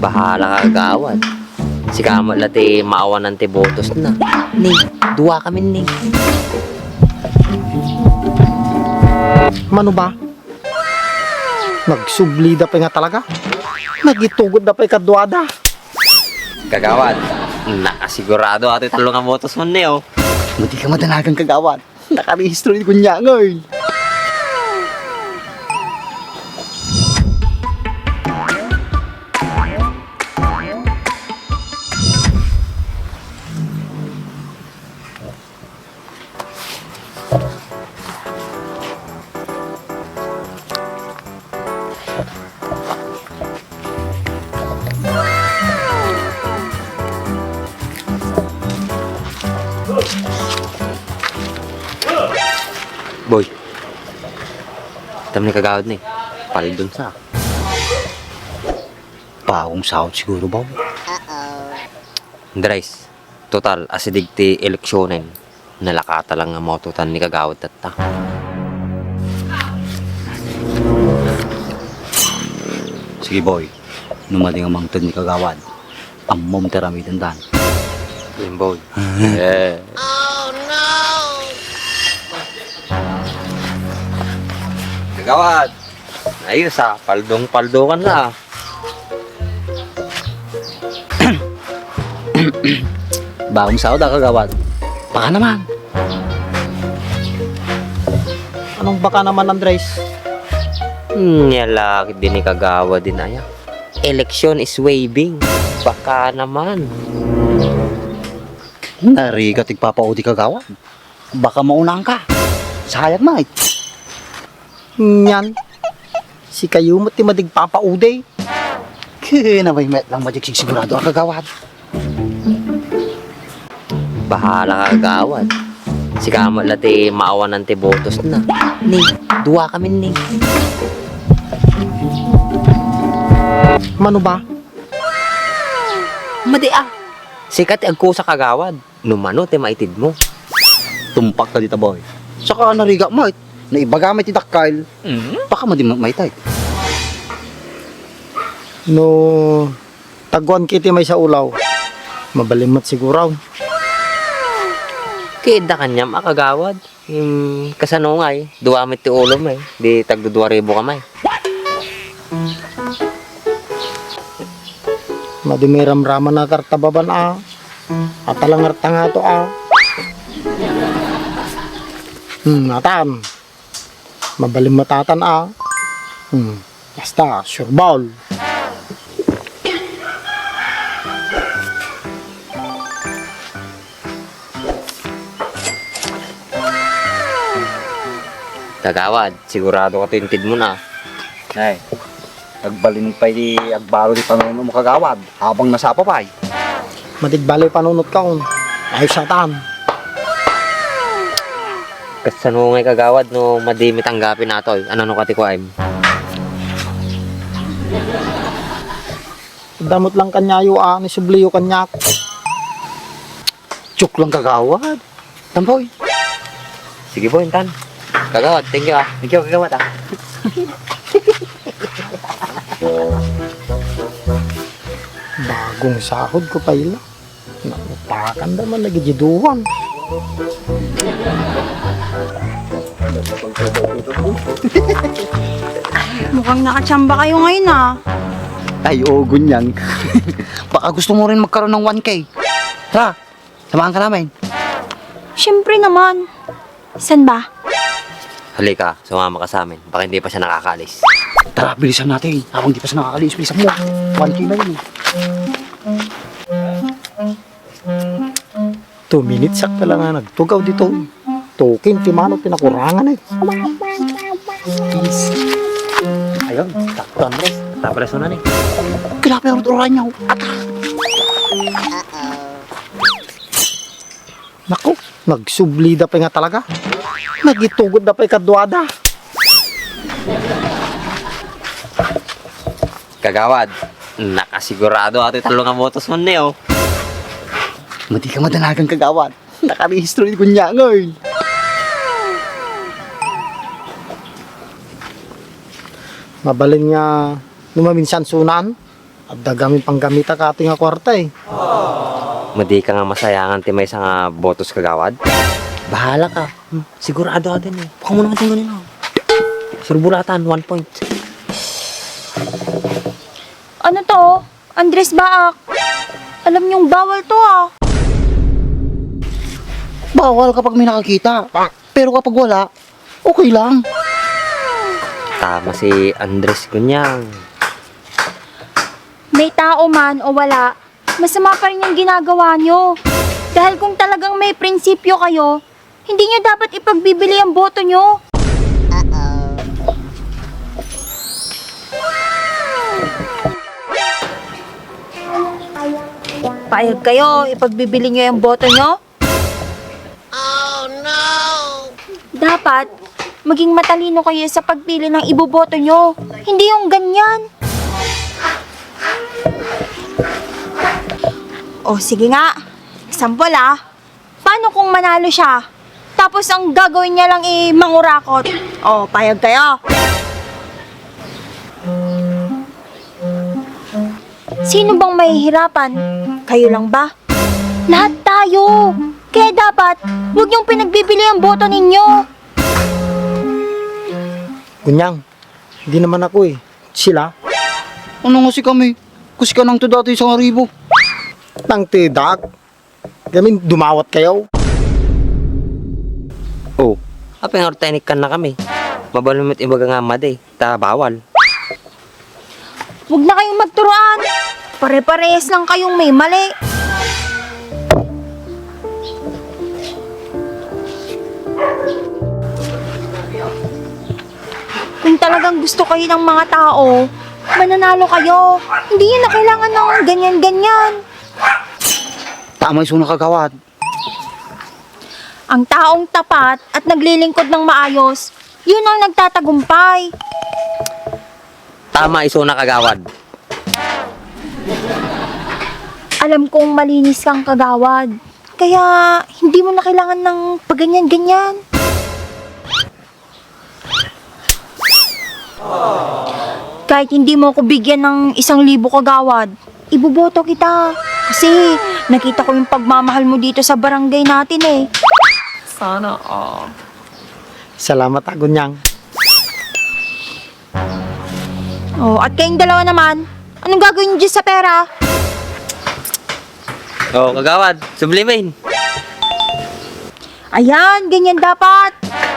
Bahala ka gawad. Si kamat lati maawan ng tibotos na. Ni, duwa kami ni. Mano ba? Nagsublida pa nga talaga. Nagitugod na pa kadwada. Kagawad, nakasigurado ato tulungan botos mo ni oh. Hindi ka madalagang kagawad. Nakarehistro ni kunya ngoy. Boy, tam ni kagawad ni. Palid dun sa. Pagong sahod siguro ba? Drais, total asidig ti eleksyonen. Nalakata lang nga motutan ni kagawad tatta. Sige boy, numating ang mangtod ni kagawad. Ang mom teramitan dan. Yun boy. Yeah. Kagawad, ayos ah, paldong-paldo ka na ah. Bagong sahod kagawad. Baka naman. Anong baka naman, Andres? Yalakit din ni kagawad din aya. Election is waving. Baka naman. Narigat tigpapaudi kagawad. Baka maunahan ka. Sayang na Yan. Si kayo mo ti madigpapauday. Kaya na may met lang majigsig sigurado ang kagawad. Bahala ka kagawad. Si kamat lati maawan ng tibotos na. Ni, duwa kami ni. Mano ba? Madi ah. Sikat agko sa kagawad. Numano te maitid mo. Tumpak ka dito boy. Saka nariga mo na ibagamit ti dakkel. Baka mo di maitay. No, taguan kiti may sa ulaw. Mabalimot siguro. Kida kanyam akagawad. Kasanungay. Duwamit ti ulo may. Di tagdo 2,000 kamay. Madimiram-raman na kartababan At talangarta nga to Atan. Mabalim matatan Basta, sure ball. Kagawad, sigurado ka tintid mo na. Ay, agbalin pa di agbalo di panuno mo kagawad habang nasapa pa Matigbaloy panunot ka ayos atan. Kasanungay kagawad no madimi tanggapin nato. Ano no katikuaim? Damot lang kanyayo ni subliyo kanyak. Chuk lang kagawad. Tampoy. Sige po, intan. Kagawad, thank you ah. Thank you kagawad ah. Bagong sahod ko pa ila. Nakutakan naman nagijiduan. Mukhang nakachamba kayo ngayon Ay, ogon yan. Baka gusto mo rin magkaroon ng 1K. Tara, samahan ka namin. Siyempre naman. San ba? Halika, sumama ka sa amin. Baka hindi pa siya nakakalis. Tara, bilisan natin. Habang di pa siya nakakalis, bilisan mo. 1K na yun. 2 minutes sakta lang nagtugaw dito. Token, timano, pinakurangan Peace. Ayun, takto Andres. Tapreso na ni. Grabe ang oras niya. Naku, nagsublida pa nga talaga. Nagitugod na pa kadwada. Kagawad, nakasigurado ato tulungan botos mo ni oh. Madi ka madalagang kagawad. Nakarehistro ni kunya ngoy. Mabalin nga lumaminsan sunan At dagami pang gamita ka ating kwarta eh. Madi ka nga masayangan ti may nga botos kagawad. Bahala ka. Sigurado ka din eh. Baka mo naman tingnan nila. Surbulatan, 1 point. Ano to? Andres Baak. Alam niyong bawal to ah. Bawal kapag may nakakita. Pero kapag wala, okay lang. Tama si Andres Gunyang. May tao man o wala, masama pa rin yung ginagawa nyo. Dahil kung talagang may prinsipyo kayo, hindi nyo dapat ipagbibili ang boto nyo. Payag kayo, ipagbibili nyo yung boto nyo? Oh no! Dapat, maging matalino kayo sa pagpili ng iboboto nyo. Hindi yung ganyan. O sige nga, example ah. Paano kung manalo siya? Tapos ang gagawin niya lang mangurakot. O, payag kayo. Sino bang mahihirapan? Kayo lang ba? Lahat tayo. Kaya dapat, huwag niyong pinagbibili ang boto ninyo. Gunyang, hindi naman ako eh. Sila, Ano nga si kami? Kasi ka nang to dati isang aribo. nang tidak. Gamin, dumawat kayo. Oh, apa nga ortenik kan na kami. Mabalumit ibaga nga made. Ta bawal. Huwag na kayong magturuan. Pare-parehas lang kayong may mali. Kung talagang gusto kayo ng mga tao, mananalo kayo. Hindi yun na kailangan ng ganyan-ganyan. Tama yung sunang kagawad. Ang taong tapat at naglilingkod ng maayos, yun ang nagtatagumpay. Tama iso na kagawad. Alam kong malinis kang kagawad. Kaya hindi mo na kailangan ng paganyan-ganyan. Kahit hindi mo ako bigyan ng 1,000 kagawad, iboboto kita. Kasi nakita ko yung pagmamahal mo dito sa barangay natin eh. Salamat Gunyang. Oh, at kayong dalawa naman, anong gagawin niyo dyan sa pera? Oh, kagawad, sublimin. Ayan, ganyan dapat.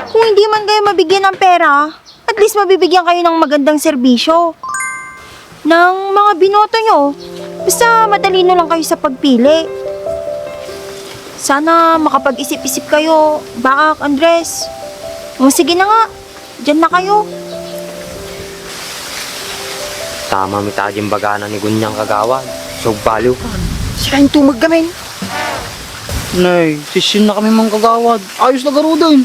Kung hindi man kayo mabigyan ng pera, at least mabibigyan kayo ng magandang serbisyo. Ng mga binoto nyo. Basta matalino lang kayo sa pagpili. Sana makapag-isip-isip kayo. Baak, Andres. O sige na nga, dyan na kayo. Tama mi tajim bagana ni Gunyang kagawad. So baliw ka. Sila yung tumag gamin. Nay, sisin na kami mga kagawad. Ayos na garo din.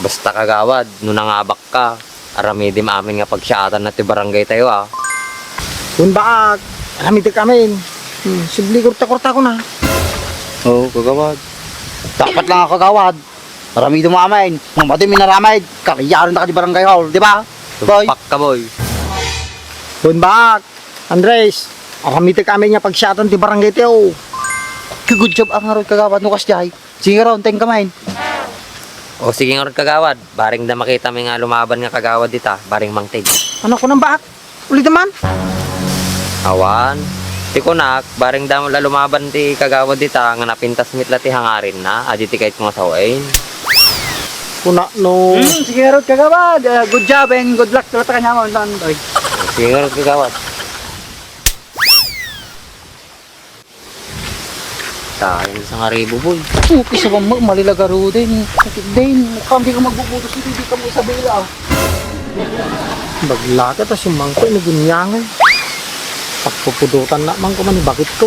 Basta kagawad, nung nangabak ka, aramidim amin nga pagsyatan na ti barangay tayo ah. Kung baak, alamit kami. Subli kurta-kurta ko na. Oo, kagawad. Dapat lang ang kagawad. Marami dumamin. Nang mati minaramay. Kakayaran na ka di barangay hall, di ba? Boy. Tumpak ka boy. Kung baak, Andres, alamit kami nga pagsyatan ti barangay tayo. Good job ang harod kagawad no kasjay. Sige raw, teng kamain. O sige nga rin kagawad, baring da makita mi nga lumaban nga kagawad dita, baring mangtig. Ano ko ng baak? Ulit naman. Awan, ti kunak, baring da mula lumaban ti kagawad dita, nga napintas mitla ti hangarin na, adi ti kahit mga sawain. Kuna no. Sige raw kagawad. Good job and good luck. Tulata ka niya mo. Toy. O sige nga rin kagawad. Tayo sa nga ribo boy. Okay sa bang malilagaro din. Sakit din. Mukhang di ka magbubutos dito. Hindi ka mo sa bila. Bagla ka tas yung mangko ni Gunyang. Pagpupudutan na man ko man bakit ko.